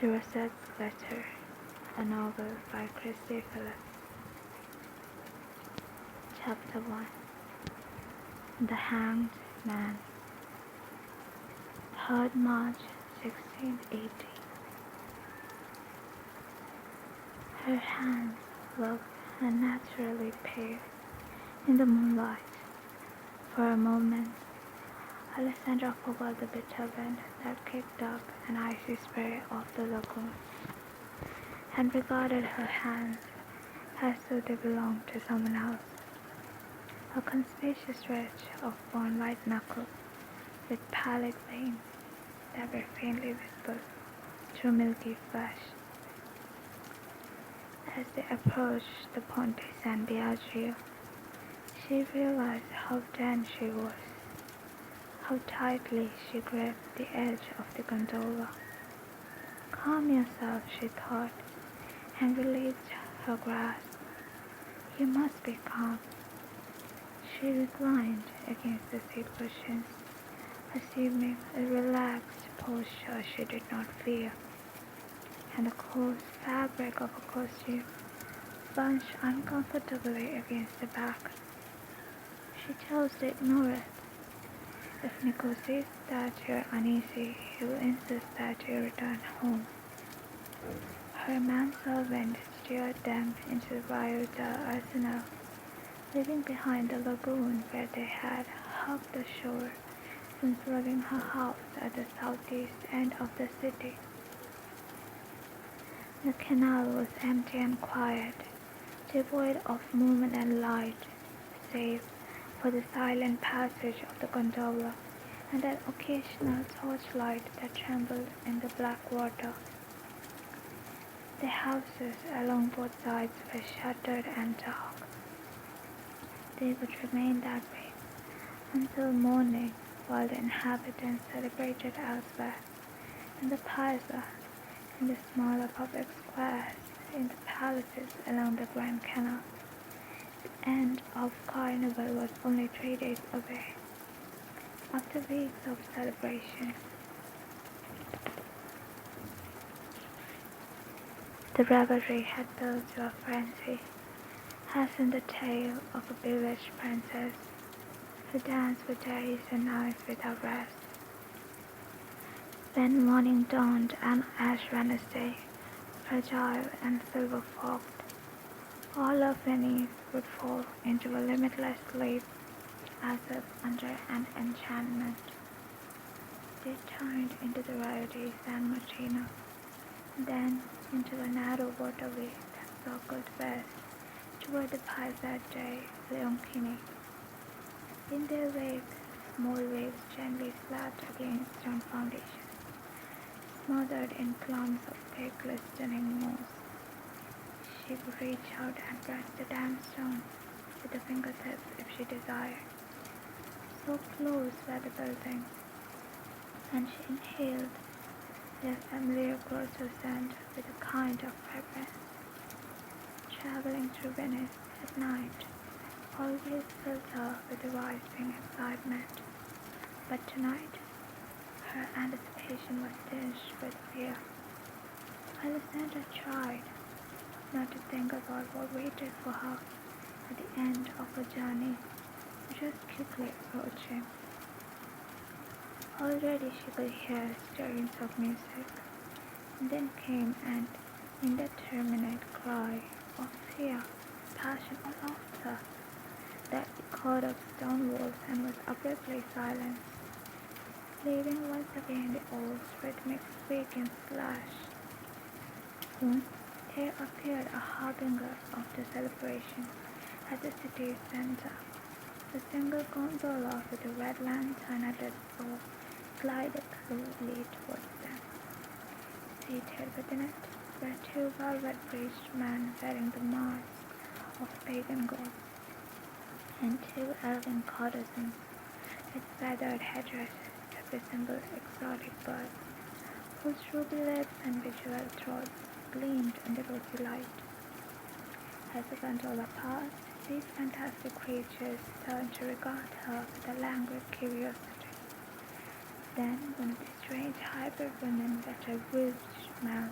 The Rossetti Letter, a novel by Christi Phillips. Chapter 1. The Hanged Man. 3rd March 1680. Her hands looked unnaturally pale in the moonlight. For a moment, Alessandra forgot the bitter wind that kicked up an icy spray off the lagoon, and regarded her hands as though they belonged to someone else. A conspicuous stretch of worn white knuckles with pallid veins that were faintly visible through milky flesh. As they approached the Ponte San Biagio, she realized how tense she was, how tightly she gripped the edge of the gondola. "Calm yourself," she thought, and released her grasp. "You must be calm." She reclined against the seat cushions, assuming a relaxed posture she did not fear, and the coarse fabric of her costume bunched uncomfortably against the back. She chose to ignore it. If Nico sees that you're uneasy, he will insist that you return home. Her manservant steered them into the Rio del Arsenal, leaving behind the lagoon where they had hugged the shore since leaving her house at the southeast end of the city. The canal was empty and quiet, devoid of movement and light, save for the silent passage of the gondola and that occasional torchlight that trembled in the black water. The houses along both sides were shuttered and dark. They would remain that way until morning, while the inhabitants celebrated elsewhere, in the piazza, in the smaller public squares, in the palaces along the Grand Canal. The end of Carnival was only 3 days away. After weeks of celebration, the revelry had built to a frenzy, as in the tale of a bewitched princess who danced for days and nights without rest. When morning dawned and Ash Wednesday, fragile and silver-fogged, all of Venice would fall into a limitless sleep as if under an enchantment. They turned into the Rio di San Martino, then into a narrow waterway that circled west toward the Piazza dei Leoncini. In their wake, small waves gently slapped against stone foundations, smothered in clumps of thick, glistening moss. She could reach out and press the damp stone with the fingertips if she desired. So close were the buildings, and she inhaled their familiar grotto scent with a kind of fragrance. Traveling through Venice at night always filled her with a rising excitement, but tonight her anticipation was tinged with fear. Alessandra tried not to think about what waited for her at the end of her journey, which was quickly approaching. Already she could hear stirrings of music, and then came an indeterminate cry of fear, passion, or laughter that echoed up stone walls and was abruptly silenced, leaving once again the old rhythmic squeaking splash. Soon there appeared a harbinger of the celebration at the city's center. The single gondola with a red lantern at its door glided slowly towards them. Seated within it were 2 velvet-breeched men wearing the mask of pagan gods, and 2 elven courtesans with feathered headdresses that resembled exotic birds, whose ruby lips and visual throats gleamed in the rosy light. As the gondola passed, these fantastic creatures turned to regard her with a languid curiosity. Then one of the strange hybrid women let her mouth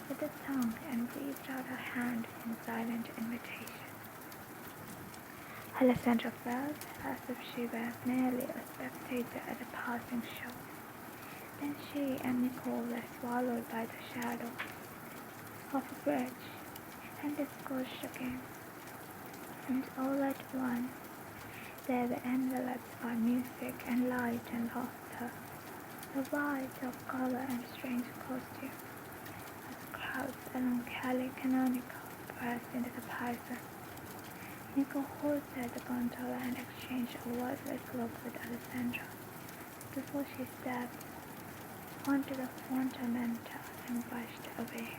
with a tongue and reached out her hand in silent invitation. Alessandra felt as if she were merely a spectator at a passing show. Then she and Nicole were swallowed by the shadow of a bridge, and discoursed again. And all at once they were enveloped by music and light and laughter, the white of color and strange costume, as crowds along Calle Canonical pressed into the Piazza. Nicole halted the gondola and exchanged a wordless look with Alessandra before she stepped onto the fondamenta and rushed away.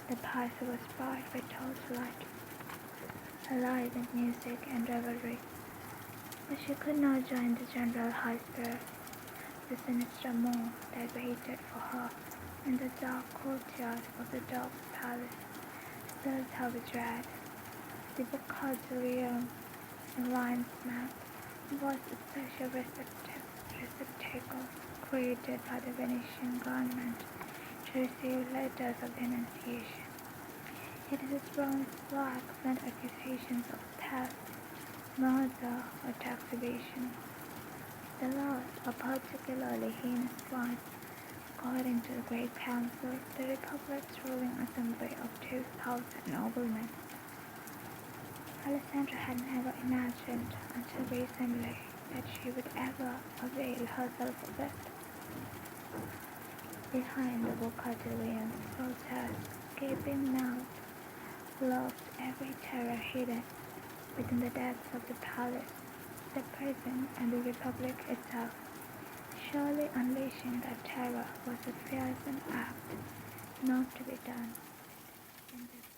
The Piazza was bright with torchlight, alive with music and revelry, but she could not join the general high spirit. The sinister moor that waited for her in the dark courtyard of the Doge's palace filled her with dread. The Vocabularium in Lion's mouth was a special receptacle created by the Venetian government to receive letters of denunciation. It is its bronze plaque meant accusations of theft, murder, or tax evasion. The last are particularly heinous ones, according to the Great Council, the Republic's ruling assembly of 2,000 noblemen. Alessandra had never imagined until recently that she would ever avail herself of it. Behind the Vocabularium's grotesque, gaping mouth lurked every terror hidden within the depths of the palace, the prison, and the Republic itself. Surely unleashing that terror was a fearsome act not to be done in this